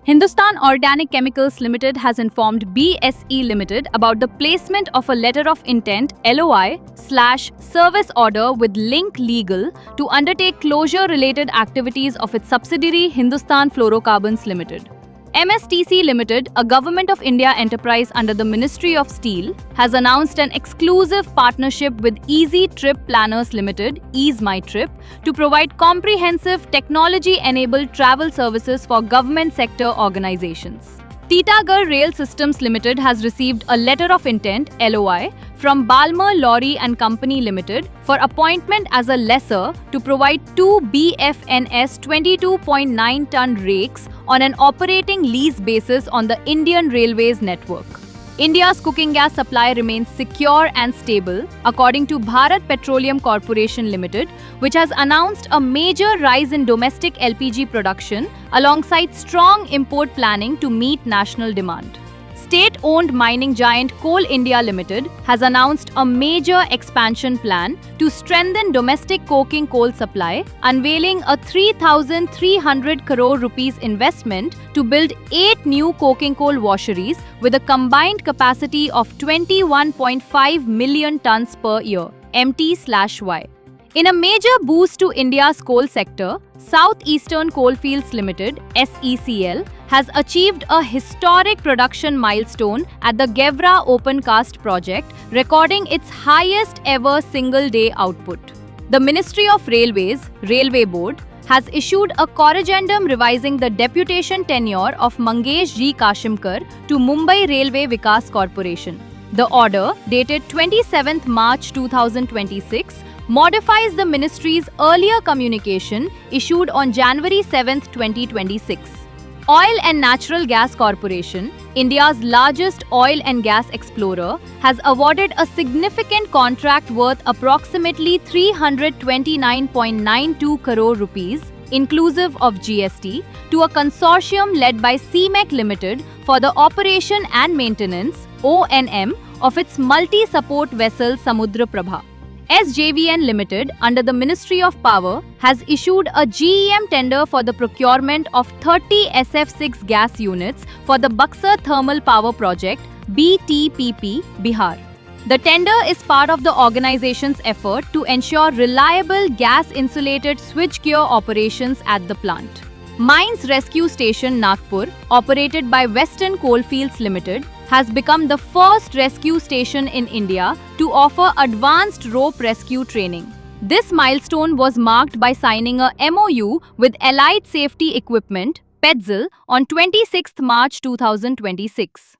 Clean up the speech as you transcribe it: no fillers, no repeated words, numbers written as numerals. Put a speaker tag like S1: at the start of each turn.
S1: Hindustan Organic Chemicals Limited has informed BSE Limited about the placement of a letter of intent LOI/service order with Link Legal to undertake closure-related activities of its subsidiary Hindustan Fluorocarbons Limited. MSTC Limited, a Government of India enterprise under the Ministry of Steel, has announced an exclusive partnership with Easy Trip Planners Limited, Ease My Trip, to provide comprehensive technology-enabled travel services for government sector organizations. Titagarh Rail Systems Limited has received a letter of intent (LOI) from Balmer Lorry and Company Limited for appointment as a lessor to provide 2 BFNS 22.9-ton rakes on an operating lease basis on the Indian Railways network. India's cooking gas supply remains secure and stable, according to Bharat Petroleum Corporation Limited, which has announced a major rise in domestic LPG production alongside strong import planning to meet national demand. State-owned mining giant Coal India Limited has announced a major expansion plan to strengthen domestic coking coal supply, unveiling a 3,300 crore rupees investment to build 8 new coking coal washeries with a combined capacity of 21.5 million tons per year, MT/Y. In a major boost to India's coal sector, Southeastern Coalfields Limited (SECL) has achieved a historic production milestone at the Gewra Open Cast project, recording its highest ever single-day output. The Ministry of Railways (Railway Board) has issued a corrigendum revising the deputation tenure of Mangesh G. Kashimkar to Mumbai Railway Vikas Corporation. The order, dated 27th March 2026, modifies the ministry's earlier communication issued on January 7, 2026. Oil and Natural Gas Corporation, India's largest oil and gas explorer, has awarded a significant contract worth approximately 329.92 crore rupees, inclusive of GST, to a consortium led by CMEC Limited for the operation and maintenance (ONM) of its multi-support vessel Samudra Prabha. SJVN Limited, under the Ministry of Power, has issued a GEM tender for the procurement of 30 SF6 gas units for the Buxar Thermal Power Project (BTPP), Bihar. The tender is part of the organization's effort to ensure reliable gas-insulated switchgear operations at the plant. Mines Rescue Station Nagpur, operated by Western Coalfields Limited, has become the first rescue station in India to offer advanced rope rescue training. This milestone was marked by signing a MOU with Allied Safety Equipment (PETZL) on 26th March 2026.